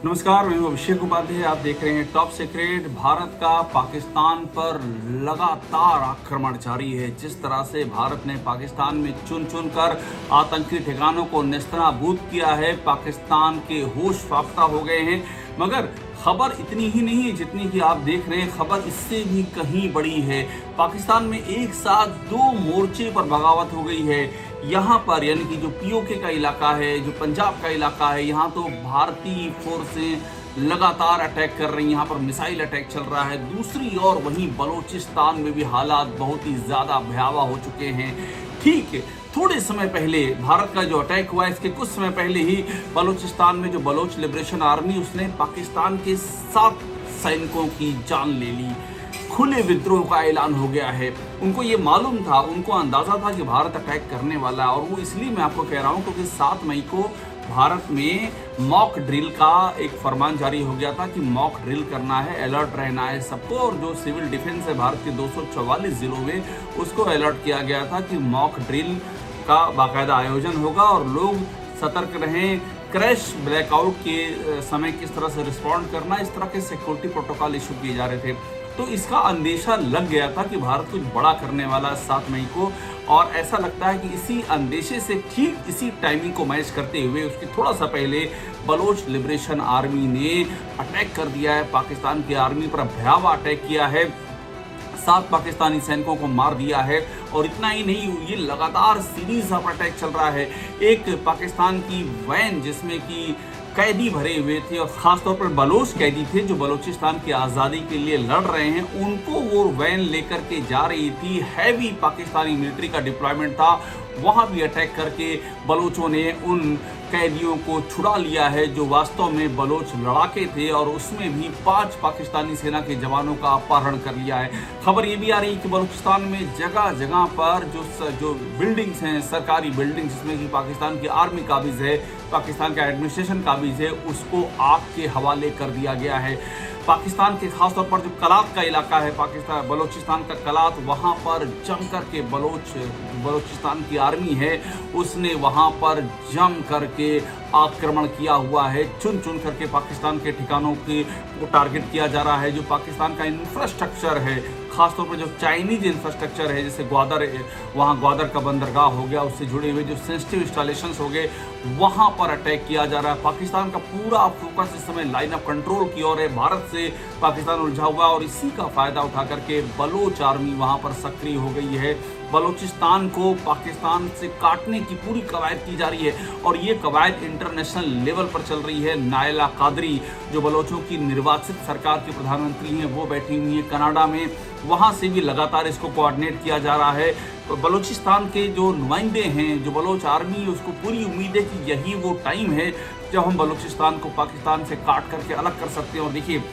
नमस्कार, मैं हूं अभिषेक उपाध्याय। आप देख रहे हैं टॉप सीक्रेट। भारत का पाकिस्तान पर लगातार आक्रमण जारी है। जिस तरह से भारत ने पाकिस्तान में चुन चुन कर आतंकी ठिकानों को नेस्तनाबूद किया है, पाकिस्तान के होश फाख्ता हो गए हैं। मगर खबर इतनी ही नहीं है जितनी कि आप देख रहे हैं, खबर इससे भी कहीं बड़ी है। पाकिस्तान में एक साथ दो मोर्चे पर बगावत हो गई है। यहाँ पर यानी कि जो पीओके का इलाका है, जो पंजाब का इलाका है, यहाँ तो भारतीय फोर्सें लगातार अटैक कर रही हैं। यहाँ पर मिसाइल अटैक चल रहा है। दूसरी ओर वहीं बलूचिस्तान में भी हालात बहुत ही ज़्यादा भयावह हो चुके हैं। ठीक है, थोड़े समय पहले भारत का जो अटैक हुआ, इसके कुछ समय पहले ही बलूचिस्तान में जो बलोच लिबरेशन आर्मी, उसने पाकिस्तान के 7 सैनिकों की जान ले ली। खुले विद्रोह का ऐलान हो गया है। उनको ये मालूम था, उनको अंदाजा था कि भारत अटैक करने वाला है। और वो इसलिए मैं आपको कह रहा हूँ क्योंकि 7 मई को भारत में मॉक ड्रिल का एक फरमान जारी हो गया था कि मॉक ड्रिल करना है, अलर्ट रहना है सबको। और जो सिविल डिफेंस है भारत के 244 जिलों में, उसको अलर्ट किया गया था कि मॉक ड्रिल का बाकायदा आयोजन होगा और लोग सतर्क रहें। क्रैश ब्लैकआउट के समय किस तरह से रिस्पॉन्ड करना, इस तरह के सिक्योरिटी प्रोटोकॉल इशू किए जा रहे थे। तो इसका अंदेशा लग गया था कि भारत कुछ बड़ा करने वाला है 7 मई को। और ऐसा लगता है कि इसी अंदेशे से ठीक इसी टाइमिंग को मैच करते हुए उसके थोड़ा सा पहले बलोच लिबरेशन आर्मी ने अटैक कर दिया है। पाकिस्तान की आर्मी पर भयावह अटैक किया है। 7 पाकिस्तानी सैनिकों को मार दिया है। और इतना ही नहीं, ये लगातार सीरीज ऑफ अटैक चल रहा है। एक पाकिस्तान की वैन जिसमें कि कैदी भरे हुए थे और खासतौर पर बलोच कैदी थे जो बलूचिस्तान की आज़ादी के लिए लड़ रहे हैं, उनको वो वैन लेकर के जा रही थी। हैवी पाकिस्तानी मिलिट्री का डिप्लॉयमेंट था। वहाँ भी अटैक करके बलोचों ने उन कैदियों को छुड़ा लिया है जो वास्तव में बलोच लड़ाके थे। और उसमें भी 5 पाकिस्तानी सेना के जवानों का अपहरण कर लिया है। खबर ये भी आ रही है कि बलूचिस्तान में जगह जगह पर जो बिल्डिंग्स हैं, सरकारी बिल्डिंग्स जिसमें कि पाकिस्तान की आर्मी काबिज है, पाकिस्तान का एडमिनिस्ट्रेशन काबिज है, उसको आग के हवाले कर दिया गया है। पाकिस्तान के खासतौर पर जो कलात का इलाका है, पाकिस्तान बलूचिस्तान का कलात, वहाँ पर जम करके बलूचिस्तान की आर्मी है, उसने वहाँ पर जम करके आक्रमण किया हुआ है। चुन चुन करके पाकिस्तान के ठिकानों को टारगेट किया जा रहा है। जो पाकिस्तान का इंफ्रास्ट्रक्चर है, खासतौर पर जो चाइनीज इंफ्रास्ट्रक्चर है, जैसे ग्वादर, वहाँ ग्वादर का बंदरगाह हो गया, उससे जुड़े हुए जो सेंसिटिव इंस्टॉलेशंस हो गए, वहाँ पर अटैक किया जा रहा है। पाकिस्तान का पूरा फोकस इस समय लाइन ऑफ कंट्रोल की ओर है। भारत से पाकिस्तान उलझा हुआ और इसी का फायदा उठा करके बलोच आर्मी वहाँ पर सक्रिय हो गई है। बलूचिस्तान को पाकिस्तान से काटने की पूरी कवायद की जा रही है और ये कवायद इंटरनेशनल लेवल पर चल रही है। नायला कादरी जो बलोचों की निर्वाचित सरकार के प्रधानमंत्री हैं, वो बैठी हुई हैं कनाडा में। वहाँ से भी लगातार इसको कोऑर्डिनेट किया जा रहा है। तो बलूचिस्तान के जो नुमाइंदे हैं, जो बलोच आर्मी, उसको पूरी उम्मीद है कि यही वो टाइम है जब हम बलूचिस्तान को पाकिस्तान से काट करके अलग कर सकते हैं। और देखिए,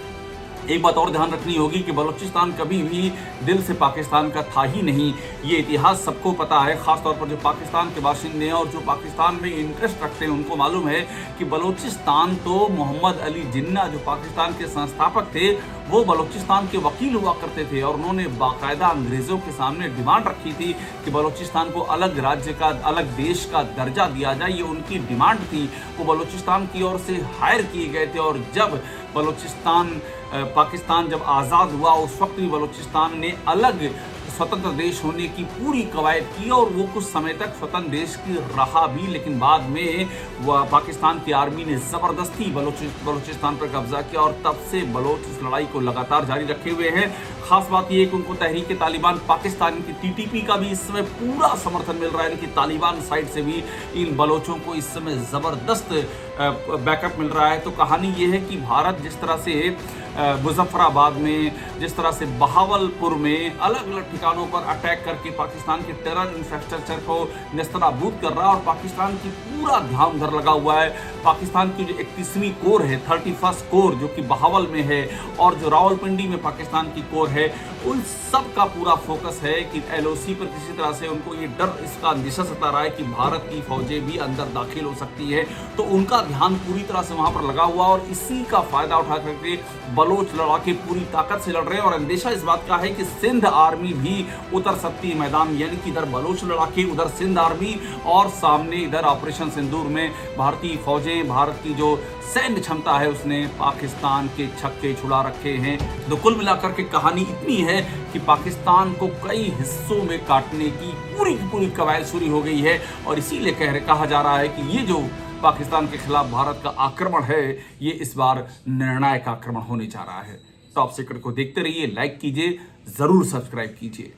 एक बात और ध्यान रखनी होगी कि बलूचिस्तान कभी भी दिल से पाकिस्तान का था ही नहीं। ये इतिहास सबको पता है। खासतौर पर जो पाकिस्तान के बाशिंदे हैं और जो पाकिस्तान में इंटरेस्ट रखते हैं, उनको मालूम है कि बलूचिस्तान तो मोहम्मद अली जिन्ना जो पाकिस्तान के संस्थापक थे, वो बलूचिस्तान के वकील हुआ करते थे। और उन्होंने बाकायदा अंग्रेज़ों के सामने डिमांड रखी थी कि बलूचिस्तान को अलग राज्य का, अलग देश का दर्जा दिया जाए। ये उनकी डिमांड थी। वो बलूचिस्तान की ओर से हायर किए गए थे। और जब पाकिस्तान जब आज़ाद हुआ, उस वक्त भी बलूचिस्तान ने अलग स्वतंत्र देश होने की पूरी कवायद की और वो कुछ समय तक स्वतंत्र देश की रहा भी। लेकिन बाद में वह पाकिस्तान की आर्मी ने ज़बरदस्ती बलूचिस्तान पर कब्जा किया और तब से बलोच इस लड़ाई को लगातार जारी रखे हुए हैं। खास बात यह है कि उनको तहरीक तालिबान पाकिस्तान की TTP का भी इस समय पूरा समर्थन मिल रहा है। इनकी तालिबान साइड से भी इन बलोचों को इस समय ज़बरदस्त बैकअप मिल रहा है। तो कहानी ये है कि भारत जिस तरह से मुजफ्फराबाद में, जिस तरह से बहावलपुर में अलग अलग ठिकानों पर अटैक करके पाकिस्तान के टेरर इंफ्रास्ट्रक्चर को नेस्तनाबूद कर रहा है और पाकिस्तान की पूरा ध्यान उधर लगा हुआ है। पाकिस्तान की जो 31वीं कोर है, 31st कोर, जो कि बहावल में है, और जो रावलपिंडी में पाकिस्तान की कोर है, उन सब का पूरा फोकस है कि LOC पर किसी तरह से उनको ये डर, इसका अंदेशा सता रहा है कि भारत की फौजें भी अंदर दाखिल हो सकती है। तो उनका ध्यान पूरी तरह से वहाँ पर लगा हुआ और इसी का फायदा उठा करके बलोच लड़ाके पूरी ताकत से लड़ रहे हैं और अंदेशा इस बात का है कि सिंध आर्मी भी उतर सकती है मैदान, यानी कि इधर बलोच लड़ाके, उधर सिंध आर्मी और सामने इधर ऑपरेशन सिंदूर में भारतीय फौजें, भारत की जो सैन्य क्षमता है उसने पाकिस्तान के छक्के छुड़ा रखे हैं। तो कुल मिलाकर के कहानी इतनी है कि पाकिस्तान को कई हिस्सों में काटने की पूरी कवायद शुरू हो गई है और इसीलिए कहा जा रहा है कि ये जो पाकिस्तान के खिलाफ भारत का आक्रमण है ये इस बार निर्णायक आक्रमण होने जा रहा है। टॉप सीक्रेट को देखते रहिए, लाइक कीजिए, जरूर सब्सक्राइब कीजिए।